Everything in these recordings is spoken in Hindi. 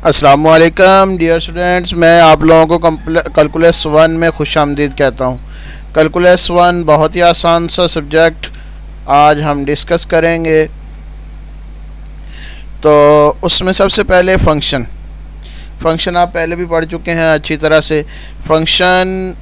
अस्सलामुअलैकुम डियर स्टूडेंट्स, मैं आप लोगों को कैलकुलस 1 में खुशामदीद कहता हूँ। कैलकुलस 1 बहुत ही आसान सा सब्जेक्ट आज हम डिस्कस करेंगे। तो उसमें सबसे पहले फ़ंक्शन आप पहले भी पढ़ चुके हैं अच्छी तरह से। फ़ंक्शन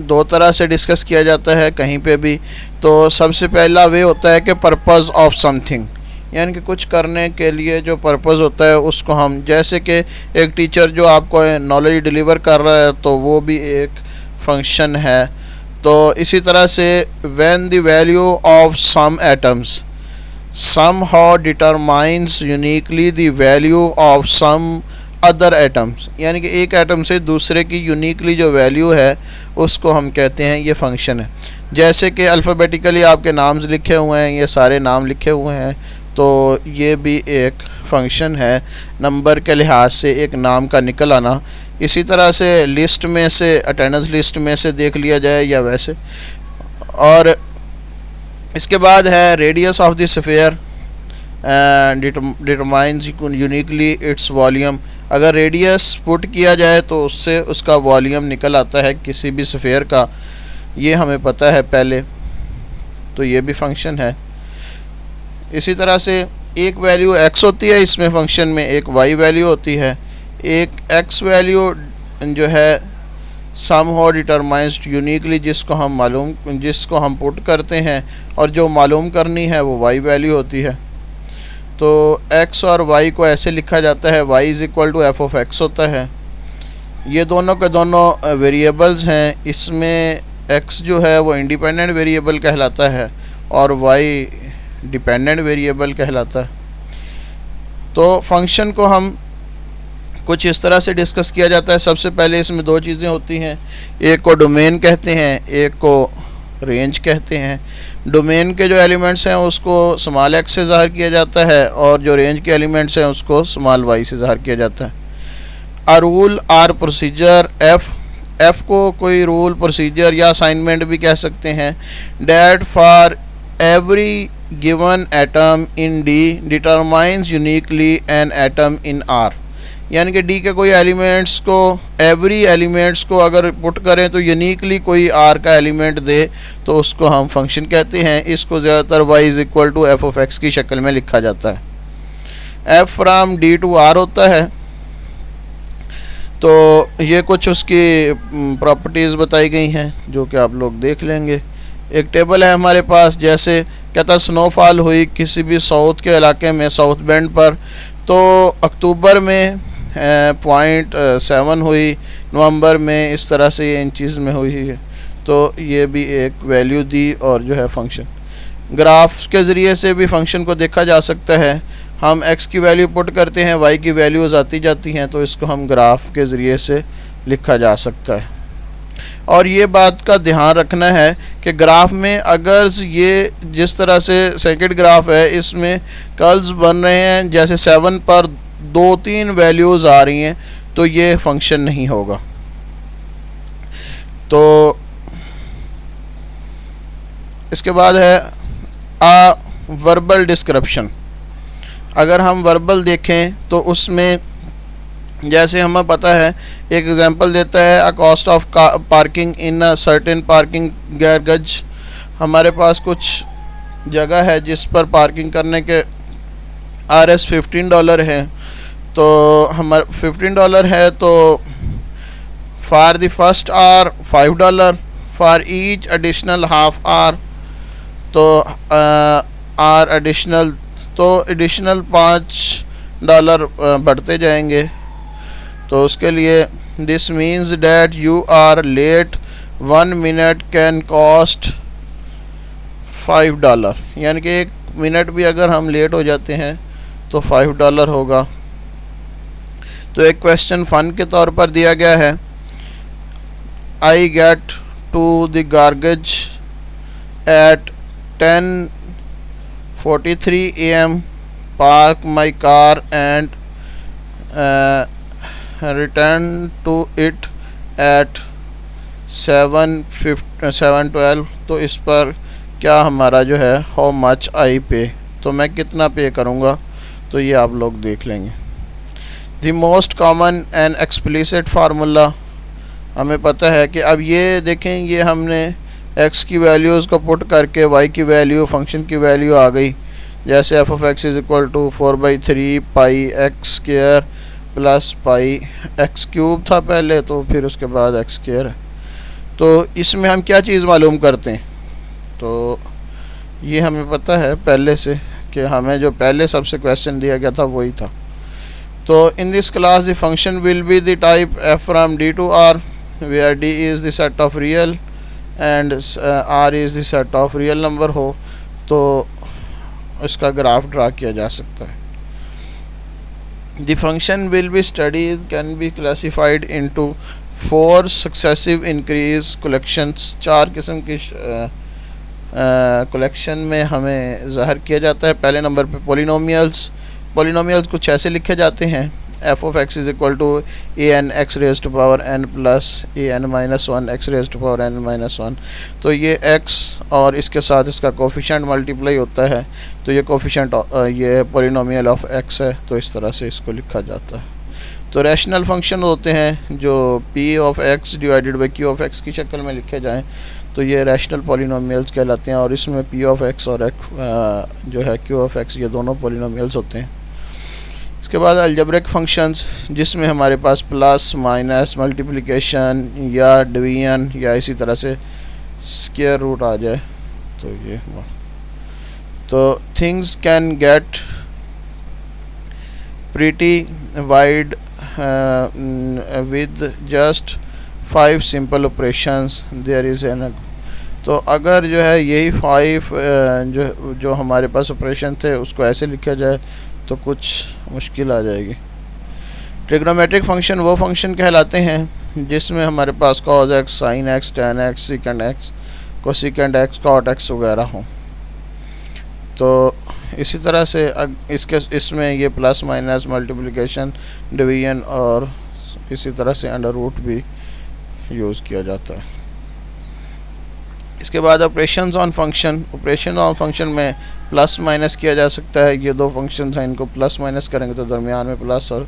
दो तरह से डिस्कस किया जाता है कहीं पे भी। तो सबसे पहला वे होता है कि पर्पज़ ऑफ समथिंग, यानी कि कुछ करने के लिए जो पर्पज़ होता है उसको हम, जैसे कि एक टीचर जो आपको नॉलेज डिलीवर कर रहा है तो वो भी एक फंक्शन है। तो इसी तरह से when the value of some atoms somehow determines uniquely the value of some other atoms, यानी कि एक एटम से दूसरे की यूनिकली जो वैल्यू है उसको हम कहते हैं ये फंक्शन है। जैसे कि अल्फ़ाबेटिकली आपके नाम्स लिखे हुए हैं, ये सारे नाम लिखे हुए हैं, तो ये भी एक फंक्शन है नंबर के लिहाज से एक नाम का निकल आना। इसी तरह से लिस्ट में से, अटेंडेंस लिस्ट में से देख लिया जाए या वैसे। और इसके बाद है radius of the sphere determines uniquely its volume. अगर रेडियस पुट किया जाए तो उससे उसका वॉल्यूम निकल आता है किसी भी स्फीयर का, ये हमें पता है पहले, तो ये भी फंक्शन है। इसी तरह से एक वैल्यू x होती है इसमें फंक्शन में, एक y वैल्यू होती है। एक x वैल्यू जो है somehow determines यूनिकली, जिसको हम पुट करते हैं और जो मालूम करनी है वो y वैल्यू होती है। तो x और y को ऐसे लिखा जाता है, y is equal to f of x होता है। ये दोनों के दोनों वेरिएबल्स हैं। इसमें x जो है वो इंडिपेंडेंट वेरिएबल कहलाता है और y डिपेंडेंट वेरिएबल कहलाता है। तो फंक्शन को हम कुछ इस तरह से डिस्कस किया जाता है। सबसे पहले इसमें दो चीज़ें होती हैं, एक को डोमेन कहते हैं, एक को रेंज कहते हैं। डोमेन के जो एलिमेंट्स हैं उसको स्मॉल x से ज़ाहिर किया जाता है और जो रेंज के एलिमेंट्स हैं उसको स्मॉल y से ज़ाहिर किया जाता है। A rule or procedure f को कोई रूल, प्रोसीजर या असाइनमेंट भी कह सकते हैं। That for every given atom in D determines uniquely an atom in R, यानी कि डी के कोई एलिमेंट्स को, एवरी एलिमेंट्स को अगर पुट करें तो यूनिकली कोई आर का एलिमेंट दे तो उसको हम फंक्शन कहते हैं। इसको ज़्यादातर y is equal to f of x की शक्ल में लिखा जाता है। F from D to R होता है। तो ये कुछ उसकी प्रॉपर्टीज़ बताई गई हैं जो कि आप लोग देख लेंगे। एक टेबल है हमारे पास, जैसे कहता स्नोफॉल हुई किसी भी साउथ के इलाके में, साउथ बेंड पर, तो अक्टूबर में 0.7 हुई, नवंबर में इस तरह से ये इंचज़ में हुई है। तो ये भी एक वैल्यू दी और जो है फंक्शन। ग्राफ के ज़रिए से भी फंक्शन को देखा जा सकता है। हम x की वैल्यू पुट करते हैं, y की वैल्यूज़ आती जाती हैं, तो इसको हम ग्राफ के ज़रिए से लिखा जा सकता है। और ये बात का ध्यान रखना है कि ग्राफ में अगर ये जिस तरह से सेकंड ग्राफ है इसमें कर्व्स बन रहे हैं, जैसे 7 पर 2-3 वैल्यूज़ आ रही हैं, तो ये फंक्शन नहीं होगा। तो इसके बाद है आ वर्बल डिस्क्रिप्शन। अगर हम वर्बल देखें तो उसमें जैसे हमें पता है, एक एग्जांपल देता है, a cost of parking in a certain parking garage. हमारे पास कुछ जगह है जिस पर पार्किंग करने के RS $15 हैं। तो हमारा $15 है, तो for the first hour $5, for each additional half hour तो आर एडिशनल, तो एडिशनल $5 बढ़ते जाएंगे। तो उसके लिए this means that you are late 1 minute can cost $5, यानी कि 1 मिनट भी अगर हम लेट हो जाते हैं तो $5 होगा। तो एक क्वेश्चन फन के तौर पर दिया गया है, I get to the garage at 10:43 AM, park my car and return to it at 7:12। तो इस पर क्या हमारा जो है हाउ मच आई पे, तो मैं कितना पे करूँगा, तो ये आप लोग देख लेंगे। The most common and explicit formula, हमें पता है कि अब ये देखें, ये हमने x की वैल्यूज़ को पुट करके y की वैल्यू, फंक्शन की वैल्यू आ गई। जैसे f of x is equal to 4/3 pi x square plus pi x cube था पहले, तो फिर उसके बाद एक्स स्क्वायर है। तो इसमें हम क्या चीज़ मालूम करते हैं, तो ये हमें पता है पहले से कि हमें जो पहले सबसे क्वेश्चन दिया गया था वही था। तो in this class the function will be the type f from D to R, where D is the set of real and R is the set of real number हो, तो इसका ग्राफ ड्रा किया जा सकता है। The function will be studied can be classified into 4 successive increase collections. 4 किस्म की कलेक्शन में हमें ज़ाहिर किया जाता है। पहले नंबर पे पोलिनोमियल्स कुछ ऐसे लिखे जाते हैं, f of x is equal to a n x raise to power n plus a n minus one x raise to power n minus one. तो ये एक्स और इसके साथ इसका कोफिशेंट मल्टीप्लाई होता है, तो ये कोफिशेंट ये पोलिनोमियल ऑफ एक्स है, तो इस तरह से इसको लिखा जाता है। तो रैशनल फंक्शन होते हैं जो P of x divided by Q of x की शक्ल में लिखे जाएँ, तो ये रैशनल पोलिनोमियल्स कहलाते हैं। और इसमें पी ऑफ एक्स और जो है क्यू ऑफ एक्स, ये दोनों पोलिनोमियल्स होते हैं। इसके बाद अलजेब्रिक फंक्शंस, जिसमें हमारे पास प्लस माइनस मल्टीप्लिकेशन या डिवीजन या इसी तरह से स्क्वायर रूट आ जाए, तो ये तो things can get pretty wide with just 5 simple operations there is n. तो अगर जो है यही 5 जो हमारे पास ऑपरेशन थे उसको ऐसे लिखा जाए तो कुछ मुश्किल आ जाएगी। ट्रिग्नोमेट्रिक फंक्शन वो फंक्शन कहलाते हैं जिसमें हमारे पास cos x, sine x, tan x, secant x, cosecant x, cot x वगैरह हों। तो इसी तरह से इसमें ये प्लस माइनस मल्टीप्लिकेशन, डिवीजन और इसी तरह से अंडर रूट भी यूज़ किया जाता है। इसके बाद ऑपरेशंस ऑन फंक्शन में प्लस माइनस किया जा सकता है। ये 2 फंक्शंस हैं, इनको प्लस माइनस करेंगे तो दरमियान में प्लस और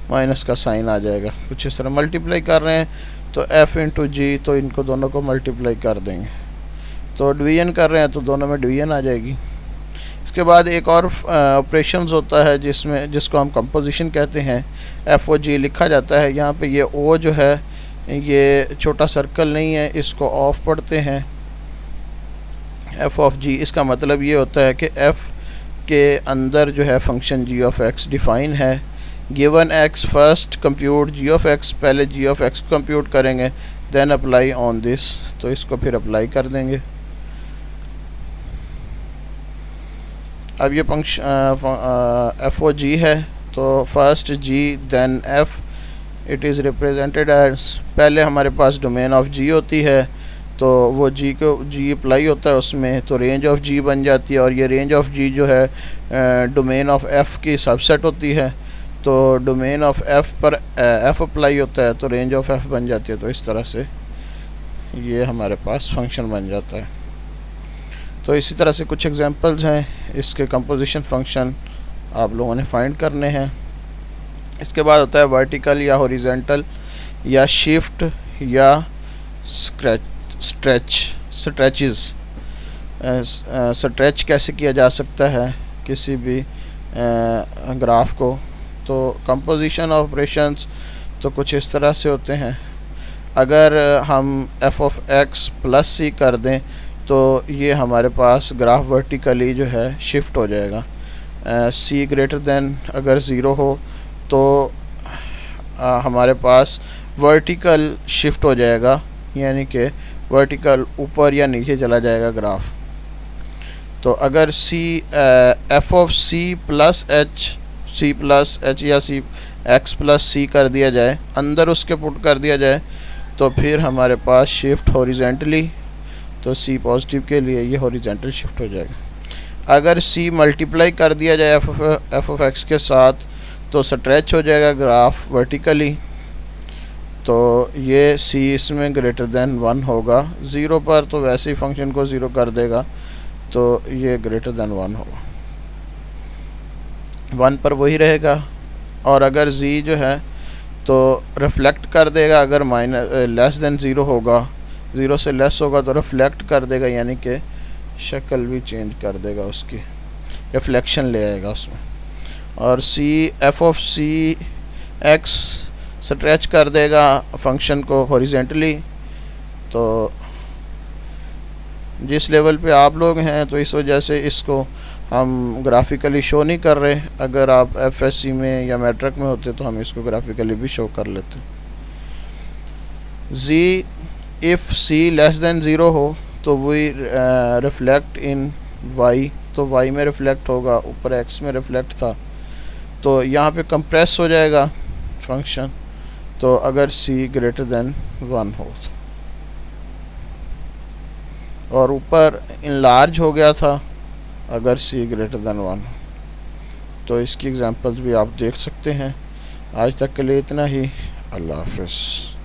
माइनस का साइन आ जाएगा। कुछ इस तरह मल्टीप्लाई कर रहे हैं तो f इंटू जी, तो इनको दोनों को मल्टीप्लाई कर देंगे। तो डिवीजन कर रहे हैं तो दोनों में डिवीजन आ जाएगी। इसके बाद एक और ऑपरेशंस होता है जिसको हम कंपोजिशन कहते हैं। एफ ओ जी लिखा जाता है। यहाँ पे ये ओ जो है ये छोटा सर्कल नहीं है, इसको ऑफ पढ़ते हैं, एफ ऑफ जी। इसका मतलब ये होता है कि एफ के अंदर जो है function g of x define है। Given x first compute g of x, पहले जी ऑफ एक्स कंप्यूट करेंगे, देन अप्लाई ऑन दिस, तो इसको फिर अप्लाई कर देंगे। अब ये फंक्शन एफ ओ जी है, तो first g then f, it is represented as, पहले हमारे पास डोमेन ऑफ जी होती है, तो वो जी अप्लाई होता है उसमें, तो रेंज ऑफ जी बन जाती है। और ये रेंज ऑफ जी जो है डोमेन ऑफ एफ़ की सबसेट होती है, तो डोमेन ऑफ एफ़ पर एफ़ अप्लाई होता है तो रेंज ऑफ एफ़ बन जाती है। तो इस तरह से ये हमारे पास फंक्शन बन जाता है। तो इसी तरह से कुछ एग्जांपल्स हैं इसके कंपोजिशन फंक्शन आप लोगों ने फाइंड करने हैं। इसके बाद होता है वर्टिकल या हॉरिजॉन्टल या शिफ्ट या स्ट्रेचेस। स्ट्रेच कैसे किया जा सकता है किसी भी ग्राफ को, तो कंपोजिशन ऑपरेशंस तो कुछ इस तरह से होते हैं। अगर हम एफ ऑफ एक्स प्लस सी कर दें तो ये हमारे पास ग्राफ वर्टिकली जो है शिफ्ट हो जाएगा। सी ग्रेटर देन अगर ज़ीरो हो तो हमारे पास वर्टिकल शिफ्ट हो जाएगा, यानी कि वर्टिकल ऊपर या नीचे चला जाएगा ग्राफ। तो अगर c f of c plus h या सी एक्स प्लस सी कर दिया जाए, अंदर उसके पुट कर दिया जाए, तो फिर हमारे पास शिफ्ट हॉरिजॉन्टली, तो सी पॉजिटिव के लिए ये हॉरिजॉन्टल शिफ्ट हो जाएगा। अगर सी मल्टीप्लाई कर दिया जाए एफ ऑफ एक्स के साथ तो स्ट्रेच हो जाएगा ग्राफ वर्टिकली, तो ये सी इसमें ग्रेटर देन 1 होगा। 0 पर तो वैसे ही फंक्शन को 0 कर देगा, तो ये ग्रेटर देन 1 होगा। 1 पर वही रहेगा और अगर z जो है तो रिफ्लेक्ट कर देगा, अगर माइनस लेस देन ज़ीरो होगा, ज़ीरो से लेस होगा तो रिफ्लेक्ट कर देगा, यानी कि शक्ल भी चेंज कर देगा, उसकी रिफ्लेक्शन ले आएगा उसमें। और c f of c x stretch कर देगा फंक्शन को हॉरिजेंटली। तो जिस लेवल पे आप लोग हैं तो इस वजह से इसको हम ग्राफिकली शो नहीं कर रहे। अगर आप एफएससी में या मैट्रिक में होते तो हम इसको ग्राफिकली भी शो कर लेते। z if c less than zero हो तो वी रिफ्लेक्ट इन y, तो y में रिफ्लेक्ट होगा, ऊपर x में रिफ्लेक्ट था, तो यहाँ पे कंप्रेस हो जाएगा फंक्शन। तो अगर c ग्रेटर देन 1 हो और ऊपर इनलार्ज हो गया था अगर c ग्रेटर देन 1। तो इसकी एग्जांपल्स भी आप देख सकते हैं। आज तक के लिए इतना ही। अल्लाह हाफ़िज़।